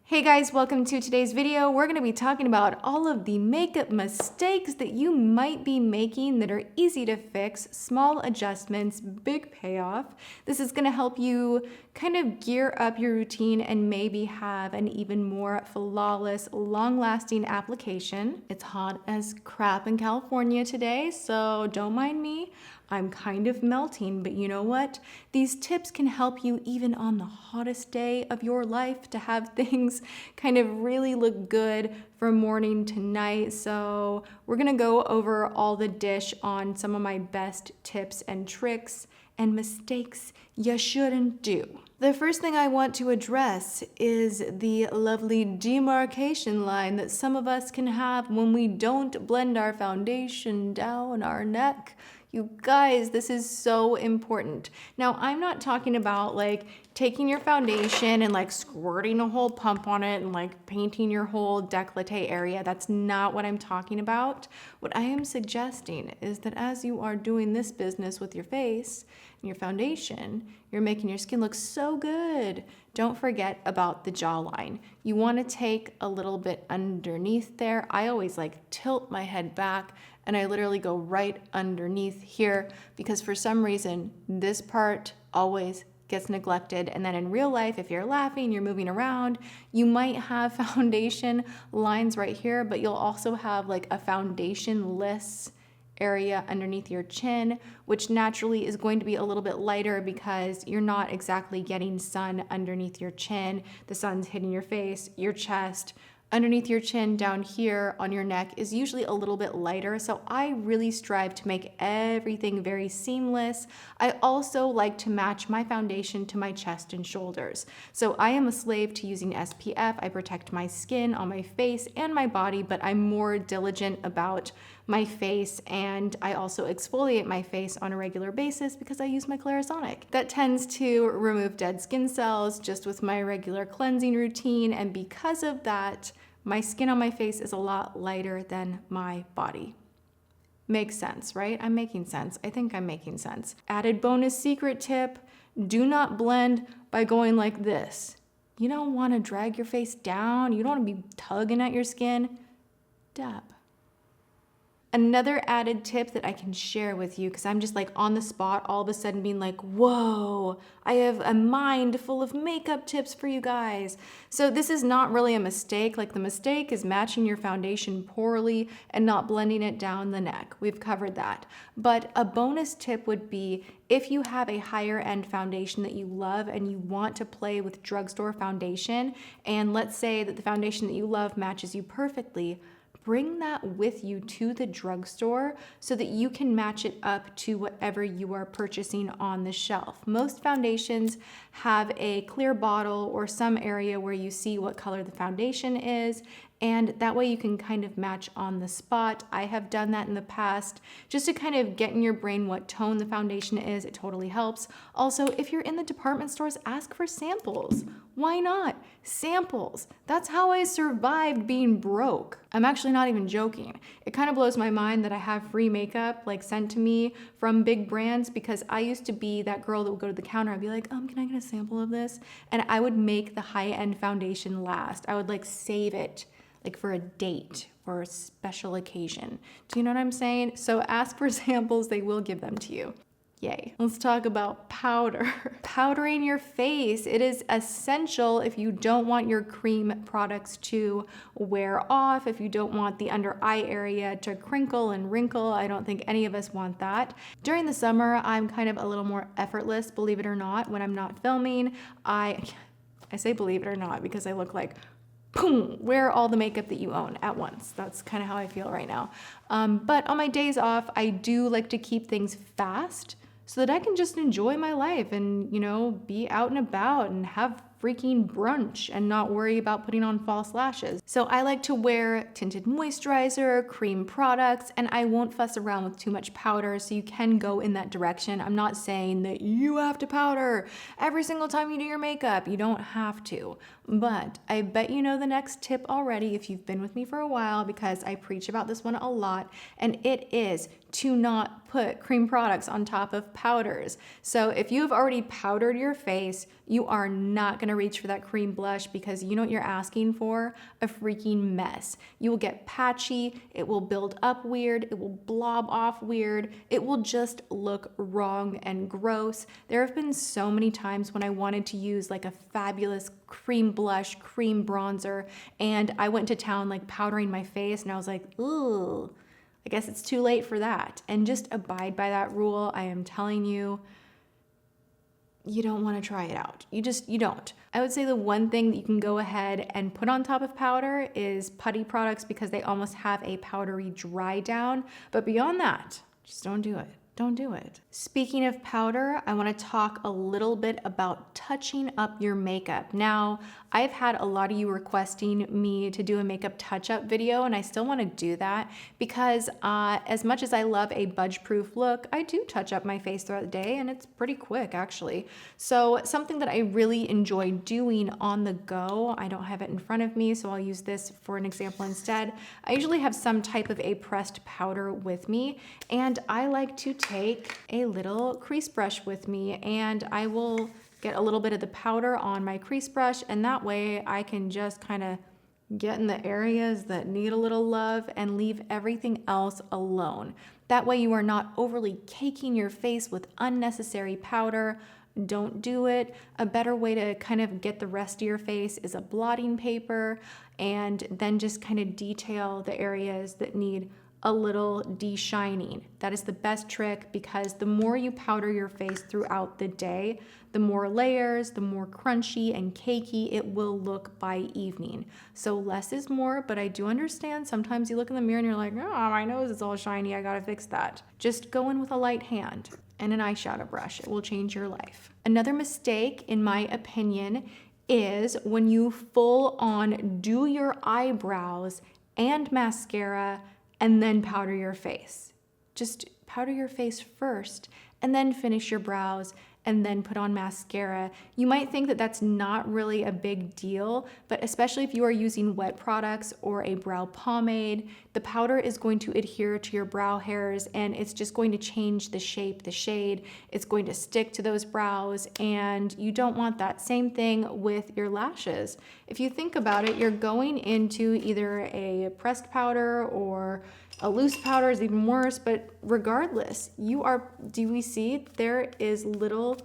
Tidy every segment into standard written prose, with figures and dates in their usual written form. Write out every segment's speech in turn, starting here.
Hey guys, welcome to today's video. We're going to be talking about all of the makeup mistakes that you might be making that are easy to fix, small adjustments, big payoff. This is going to help you kind of gear up your routine and maybe have an even more flawless, long-lasting application. It's hot as crap in California today, so don't mind me. I'm kind of melting, but you know what? These tips can help you even on the hottest day of your life to have things kind of really look good from morning to night. So we're gonna go over all the dish on some of my best tips and tricks and mistakes you shouldn't do. The first thing I want to address is the lovely demarcation line that some of us can have when we don't blend our foundation down our neck. You guys, this is so important. Now, I'm not talking about like taking your foundation and like squirting a whole pump on it and like painting your whole décolleté area. That's not what I'm talking about. What I am suggesting is that as you are doing this business with your face and your foundation, you're making your skin look so good. Don't forget about the jawline. You want to take a little bit underneath there. I always like tilt my head back and I literally go right underneath here because for some reason this part always gets neglected. And then in real life, if you're laughing, you're moving around, you might have foundation lines right here, but you'll also have like a foundation-less area underneath your chin, which naturally is going to be a little bit lighter because you're not exactly getting sun underneath your chin. The sun's hitting your face, your chest. Underneath your chin down here on your neck is usually a little bit lighter. So I really strive to make everything very seamless. I also like to match my foundation to my chest and shoulders. So I am a slave to using SPF. I protect my skin on my face and my body, but I'm more diligent about my face, and I also exfoliate my face on a regular basis because I use my Clarisonic. That tends to remove dead skin cells just with my regular cleansing routine, and because of that, my skin on my face is a lot lighter than my body. Makes sense, right? I'm making sense. I think I'm making sense. Added bonus secret tip, do not blend by going like this. You don't want to drag your face down. You don't want to be tugging at your skin. Dab. Another added tip that I can share with you, because I'm just like on the spot all of a sudden being like, whoa, I have a mind full of makeup tips for you guys. So this is not really a mistake. Like the mistake is matching your foundation poorly and not blending it down the neck. We've covered that. But a bonus tip would be if you have a higher end foundation that you love and you want to play with drugstore foundation, and let's say that the foundation that you love matches you perfectly, bring that with you to the drugstore so that you can match it up to whatever you are purchasing on the shelf. Most foundations have a clear bottle or some area where you see what color the foundation is, and that way you can kind of match on the spot. I have done that in the past just to kind of get in your brain what tone the foundation is. It totally helps. Also, if you're in the department stores, ask for samples. Why not? Samples. That's how I survived being broke. I'm actually not even joking. It kind of blows my mind that I have free makeup like sent to me from big brands because I used to be that girl that would go to the counter and be like, can I get a sample of this? And I would make the high-end foundation last. I would like save it like for a date or a special occasion. Do you know what I'm saying? So ask for samples, they will give them to you. Yay. Let's talk about powder. Powdering your face. It is essential if you don't want your cream products to wear off, if you don't want the under eye area to crinkle and wrinkle. I don't think any of us want that. During the summer, I'm kind of a little more effortless, believe it or not, when I'm not filming. I say believe it or not because I look like boom, wear all the makeup that you own at once. That's kind of how I feel right now. But on my days off, I do like to keep things fast so that I can just enjoy my life and, be out and about and have freaking brunch and not worry about putting on false lashes. So I like to wear tinted moisturizer, cream products, and I won't fuss around with too much powder, so you can go in that direction. I'm not saying that you have to powder every single time you do your makeup. You don't have to. But I bet you know the next tip already if you've been with me for a while because I preach about this one a lot, and it is to not put cream products on top of powders. So if you have already powdered your face, you are not gonna reach for that cream blush because you know what you're asking for? A freaking mess. You will get patchy, it will build up weird, it will blob off weird, it will just look wrong and gross. There have been so many times when I wanted to use like a fabulous cream blush, cream bronzer, and I went to town like powdering my face and I was like, ooh, I guess it's too late for that. And just abide by that rule. I am telling you, you don't want to try it out. You don't. I would say the one thing that you can go ahead and put on top of powder is putty products because they almost have a powdery dry down. But beyond that, just don't do it. Don't do it. Speaking of powder, I want to talk a little bit about touching up your makeup. Now, I've had a lot of you requesting me to do a makeup touch-up video, and I still want to do that because as much as I love a budge-proof look, I do touch up my face throughout the day, and it's pretty quick, actually. So something that I really enjoy doing on the go, I don't have it in front of me, so I'll use this for an example instead. I usually have some type of a pressed powder with me, and I like to take a little crease brush with me, and I will get a little bit of the powder on my crease brush, and that way I can just kind of get in the areas that need a little love and leave everything else alone. That way you are not overly caking your face with unnecessary powder. Don't do it. A better way to kind of get the rest of your face is a blotting paper, and then just kind of detail the areas that need a little de-shining. That is the best trick because the more you powder your face throughout the day, the more layers, the more crunchy and cakey it will look by evening. So less is more, but I do understand sometimes you look in the mirror and you're like, oh, my nose is all shiny, I gotta fix that. Just go in with a light hand and an eyeshadow brush. It will change your life. Another mistake, in my opinion, is when you full on do your eyebrows and mascara and then powder your face. Just powder your face first and then finish your brows and then put on mascara. You might think that that's not really a big deal, but especially if you are using wet products or a brow pomade, the powder is going to adhere to your brow hairs and it's just going to change the shape, the shade. It's going to stick to those brows and you don't want that. Same thing with your lashes. If you think about it, you're going into either a pressed powder or a loose powder is even worse, but regardless, do we see there is little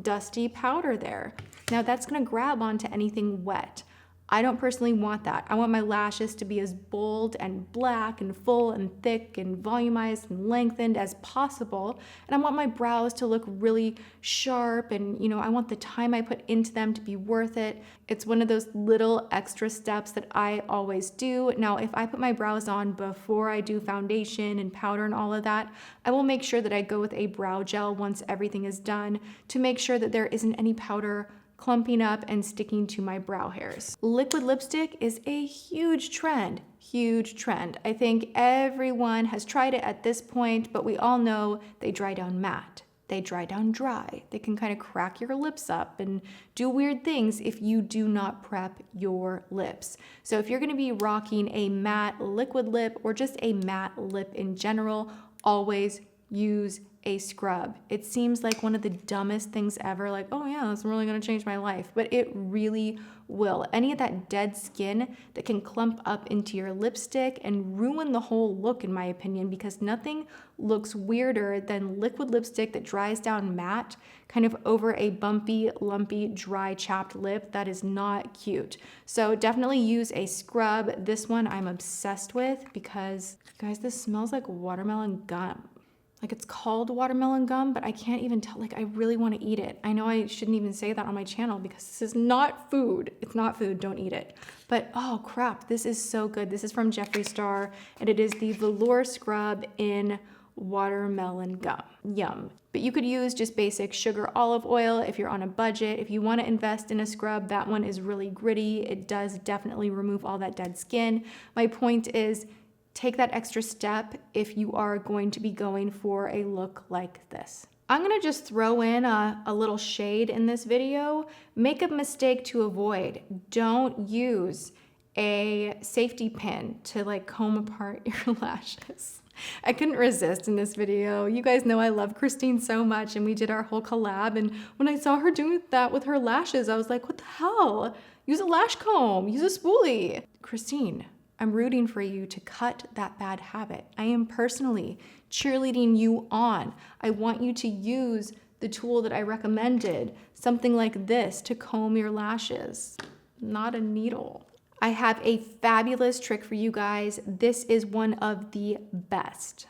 dusty powder there? Now that's gonna grab onto anything wet. I don't personally want that. I want my lashes to be as bold and black and full and thick and volumized and lengthened as possible. And I want my brows to look really sharp and, I want the time I put into them to be worth it. It's one of those little extra steps that I always do. Now, if I put my brows on before I do foundation and powder and all of that, I will make sure that I go with a brow gel once everything is done to make sure that there isn't any powder clumping up and sticking to my brow hairs. Liquid lipstick is a huge trend. I think everyone has tried it at this point, but we all know they dry down matte. They dry down dry. They can kind of crack your lips up and do weird things if you do not prep your lips. So if you're gonna be rocking a matte liquid lip or just a matte lip in general, always use a scrub. It seems like one of the dumbest things ever, like, oh yeah, that's really gonna change my life, but it really will. Any of that dead skin that can clump up into your lipstick and ruin the whole look, in my opinion, because nothing looks weirder than liquid lipstick that dries down matte, kind of over a bumpy, lumpy, dry, chapped lip. That is not cute. So definitely use a scrub. This one I'm obsessed with because, guys, this smells like watermelon gum. Like, it's called watermelon gum, but I can't even tell. Like, I really want to eat it. I know I shouldn't even say that on my channel because this is not food. It's not food. Don't eat it. But oh crap, this is so good. This is from Jeffree Star, and it is the Velour Scrub in watermelon gum. Yum. But you could use just basic sugar olive oil if you're on a budget. If you want to invest in a scrub, that one is really gritty. It does definitely remove all that dead skin. My point is, take that extra step if you are going to be going for a look like this. I'm gonna just throw in a little shade in this video. Makeup mistake to avoid. Don't use a safety pin to like comb apart your lashes. I couldn't resist in this video. You guys know I love Christine so much, and we did our whole collab, and when I saw her doing that with her lashes, I was like, what the hell? Use a lash comb, use a spoolie. Christine, I'm rooting for you to cut that bad habit. I am personally cheerleading you on. I want you to use the tool that I recommended, something like this to comb your lashes, not a needle. I have a fabulous trick for you guys. This is one of the best.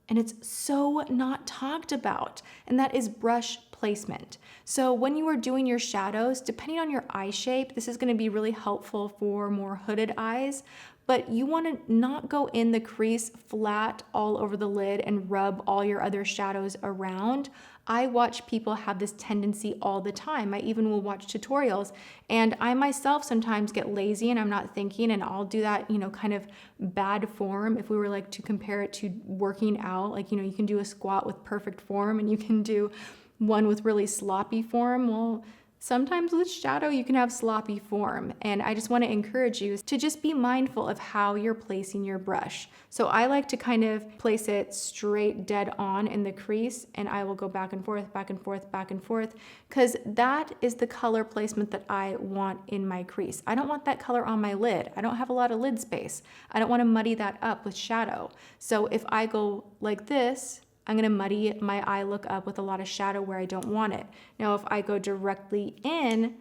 And it's so not talked about, and that is brush placement. So when you are doing your shadows, depending on your eye shape, this is gonna be really helpful for more hooded eyes, but you wanna not go in the crease flat all over the lid and rub all your other shadows around. I watch people have this tendency all the time. I even will watch tutorials, and I myself sometimes get lazy and I'm not thinking, and I'll do that, you know, kind of bad form. If we were like to compare it to working out, like, you know, you can do a squat with perfect form and you can do one with really sloppy form. Well, sometimes with shadow, you can have sloppy form. And I just want to encourage you to just be mindful of how you're placing your brush. So I like to kind of place it straight dead on in the crease, and I will go back and forth, back and forth, back and forth, because that is the color placement that I want in my crease. I don't want that color on my lid. I don't have a lot of lid space. I don't want to muddy that up with shadow. So if I go like this, I'm gonna muddy my eye look up with a lot of shadow where I don't want it. Now, if I go directly in,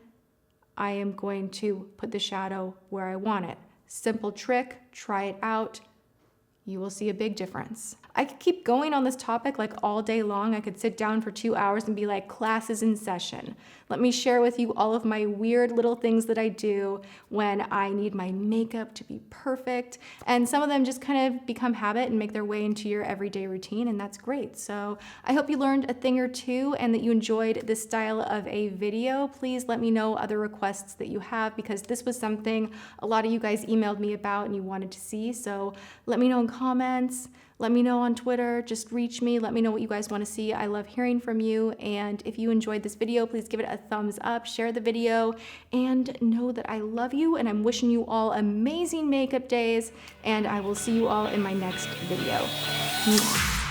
I am going to put the shadow where I want it. Simple trick, try it out. You will see a big difference. I could keep going on this topic like all day long. I could sit down for 2 hours and be like, class is in session. Let me share with you all of my weird little things that I do when I need my makeup to be perfect. And some of them just kind of become habit and make their way into your everyday routine, and that's great. So I hope you learned a thing or two and that you enjoyed this style of a video. Please let me know other requests that you have, because this was something a lot of you guys emailed me about and you wanted to see. So let me know in comments. Let me know on Twitter, just reach me, let me know what you guys want to see. I love hearing from you, and if you enjoyed this video, please give it a thumbs up, share the video, and know that I love you, and I'm wishing you all amazing makeup days, and I will see you all in my next video. Mwah.